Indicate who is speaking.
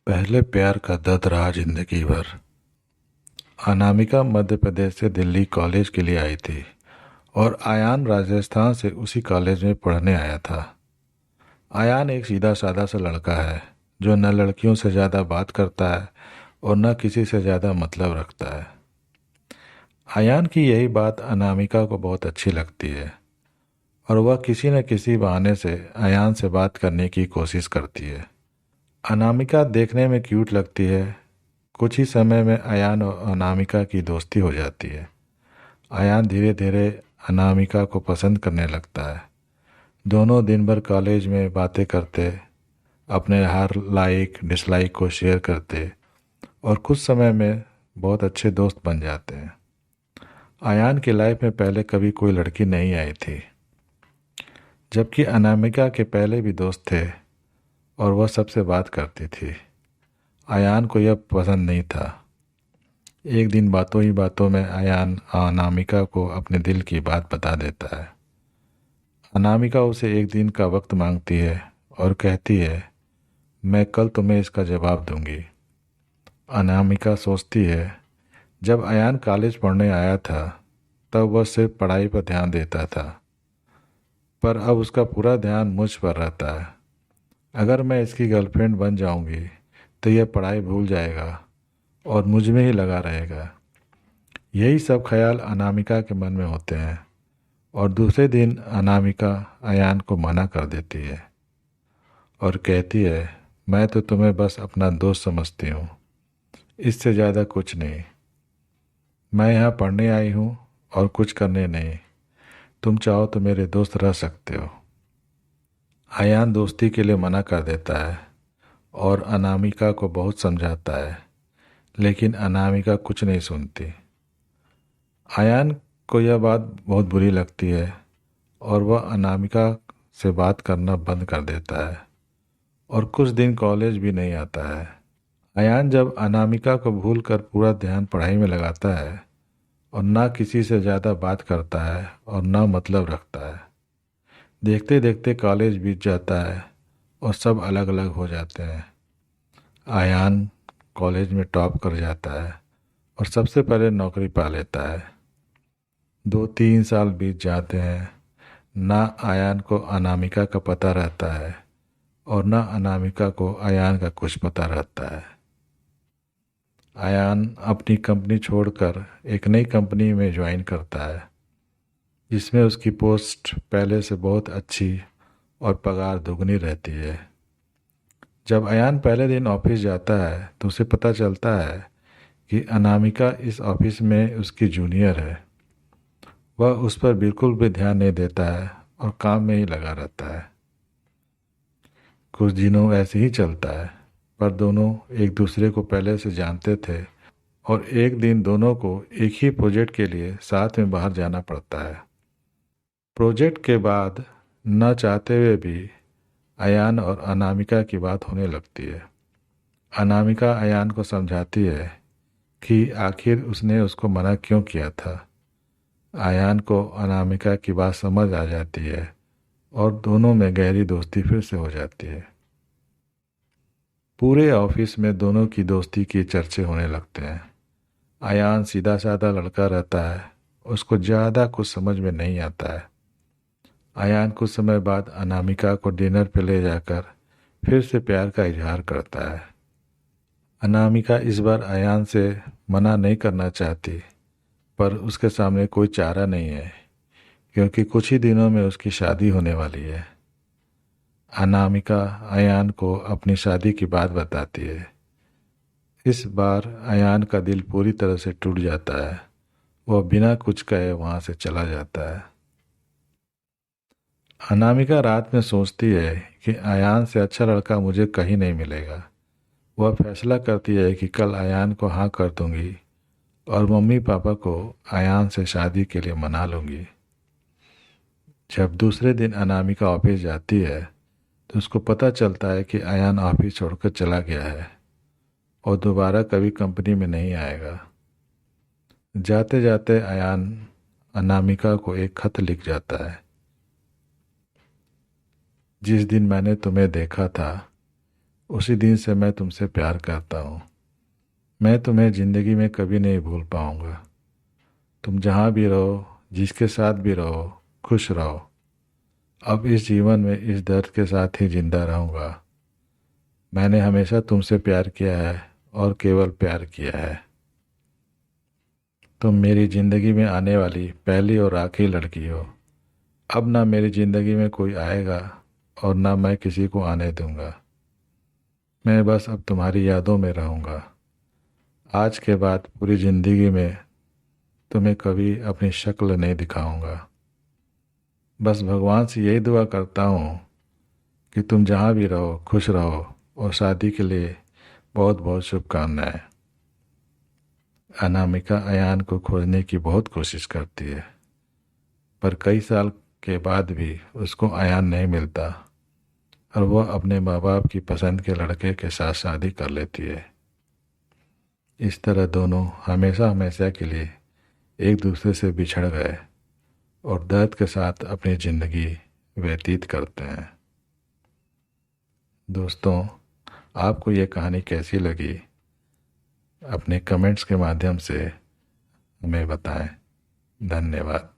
Speaker 1: पहले प्यार का दर्द रहा जिंदगी भर। अनामिका मध्य प्रदेश से दिल्ली कॉलेज के लिए आई थी और आयान राजस्थान से उसी कॉलेज में पढ़ने आया था। आयान एक सीधा साधा सा लड़का है जो न लड़कियों से ज़्यादा बात करता है और न किसी से ज़्यादा मतलब रखता है। आयान की यही बात अनामिका को बहुत अच्छी लगती है और वह किसी न किसी बहाने से आयान से बात करने की कोशिश करती है। अनामिका देखने में क्यूट लगती है। कुछ ही समय में अयान और अनामिका की दोस्ती हो जाती है। अयान धीरे धीरे अनामिका को पसंद करने लगता है। दोनों दिन भर कॉलेज में बातें करते, अपने हर लाइक डिसलाइक को शेयर करते और कुछ समय में बहुत अच्छे दोस्त बन जाते हैं। अयान की लाइफ में पहले कभी कोई लड़की नहीं आई थी, जबकि अनामिका के पहले भी दोस्त थे और वह सबसे बात करती थी। अयान को यह पसंद नहीं था। एक दिन बातों ही बातों में अयान अनामिका को अपने दिल की बात बता देता है। अनामिका उसे एक दिन का वक्त मांगती है और कहती है, मैं कल तुम्हें इसका जवाब दूंगी। अनामिका सोचती है, जब अयान कॉलेज पढ़ने आया था तब वह सिर्फ पढ़ाई पर ध्यान देता था, पर अब उसका पूरा ध्यान मुझ पर रहता है। अगर मैं इसकी गर्लफ्रेंड बन जाऊंगी तो यह पढ़ाई भूल जाएगा और मुझ में ही लगा रहेगा। यही सब ख्याल अनामिका के मन में होते हैं और दूसरे दिन अनामिका अयान को मना कर देती है और कहती है, मैं तो तुम्हें बस अपना दोस्त समझती हूँ, इससे ज़्यादा कुछ नहीं। मैं यहाँ पढ़ने आई हूँ और कुछ करने नहीं। तुम चाहो तो मेरे दोस्त रह सकते हो। अयान दोस्ती के लिए मना कर देता है और अनामिका को बहुत समझाता है, लेकिन अनामिका कुछ नहीं सुनती। अयान को यह बात बहुत बुरी लगती है और वह अनामिका से बात करना बंद कर देता है और कुछ दिन कॉलेज भी नहीं आता है। अयान जब अनामिका को भूलकर पूरा ध्यान पढ़ाई में लगाता है और ना किसी से ज़्यादा बात करता है और ना मतलब रखता है। देखते देखते कॉलेज बीत जाता है और सब अलग अलग हो जाते हैं। अयान कॉलेज में टॉप कर जाता है और सबसे पहले नौकरी पा लेता है। 2-3 साल बीत जाते हैं। ना अयान को अनामिका का पता रहता है और ना अनामिका को अयान का कुछ पता रहता है। अयान अपनी कंपनी छोड़कर एक नई कंपनी में ज्वाइन करता है, जिसमें उसकी पोस्ट पहले से बहुत अच्छी और पगार दुगनी रहती है। जब अयान पहले दिन ऑफिस जाता है तो उसे पता चलता है कि अनामिका इस ऑफिस में उसकी जूनियर है। वह उस पर बिल्कुल भी ध्यान नहीं देता है और काम में ही लगा रहता है। कुछ दिनों ऐसे ही चलता है, पर दोनों एक दूसरे को पहले से जानते थे और एक दिन दोनों को एक ही प्रोजेक्ट के लिए साथ में बाहर जाना पड़ता है। प्रोजेक्ट के बाद न चाहते हुए भी अयान और अनामिका की बात होने लगती है। अनामिका अयान को समझाती है कि आखिर उसने उसको मना क्यों किया था। अयान को अनामिका की बात समझ आ जाती है और दोनों में गहरी दोस्ती फिर से हो जाती है। पूरे ऑफिस में दोनों की दोस्ती की चर्चे होने लगते हैं। अयान सीधा साधा लड़का रहता है, उसको ज़्यादा कुछ समझ में नहीं आता है। अयान कुछ समय बाद अनामिका को डिनर पे ले जाकर फिर से प्यार का इजहार करता है। अनामिका इस बार अयान से मना नहीं करना चाहती, पर उसके सामने कोई चारा नहीं है क्योंकि कुछ ही दिनों में उसकी शादी होने वाली है। अनामिका अयान को अपनी शादी की बात बताती है। इस बार अयान का दिल पूरी तरह से टूट जाता है। वह बिना कुछ कहे वहाँ से चला जाता है। अनामिका रात में सोचती है कि अयान से अच्छा लड़का मुझे कहीं नहीं मिलेगा। वह फैसला करती है कि कल अयान को हाँ कर दूंगी और मम्मी पापा को अयान से शादी के लिए मना लूंगी। जब दूसरे दिन अनामिका ऑफिस जाती है तो उसको पता चलता है कि अयान ऑफिस छोड़कर चला गया है और दोबारा कभी कंपनी में नहीं आएगा। जाते जाते अयान अनामिका को एक खत लिख जाता है। जिस दिन मैंने तुम्हें देखा था उसी दिन से मैं तुमसे प्यार करता हूँ। मैं तुम्हें ज़िंदगी में कभी नहीं भूल पाऊँगा। तुम जहाँ भी रहो, जिसके साथ भी रहो, खुश रहो। अब इस जीवन में इस दर्द के साथ ही जिंदा रहूँगा। मैंने हमेशा तुमसे प्यार किया है और केवल प्यार किया है। तुम मेरी ज़िंदगी में आने वाली पहली और आखिरी लड़की हो। अब ना मेरी ज़िंदगी में कोई आएगा और ना मैं किसी को आने दूंगा। मैं बस अब तुम्हारी यादों में रहूँगा। आज के बाद पूरी ज़िंदगी में तुम्हें कभी अपनी शक्ल नहीं दिखाऊंगा। बस भगवान से यही दुआ करता हूँ कि तुम जहाँ भी रहो खुश रहो, और शादी के लिए बहुत बहुत शुभकामनाएं। अनामिका अयान को खोजने की बहुत कोशिश करती है, पर कई साल के बाद भी उसको अयान नहीं मिलता और वह अपने माँ बाप की पसंद के लड़के के साथ शादी कर लेती है। इस तरह दोनों हमेशा हमेशा के लिए एक दूसरे से बिछड़ गए और दर्द के साथ अपनी ज़िंदगी व्यतीत करते हैं। दोस्तों, आपको ये कहानी कैसी लगी? अपने कमेंट्स के माध्यम से हमें बताएं। धन्यवाद।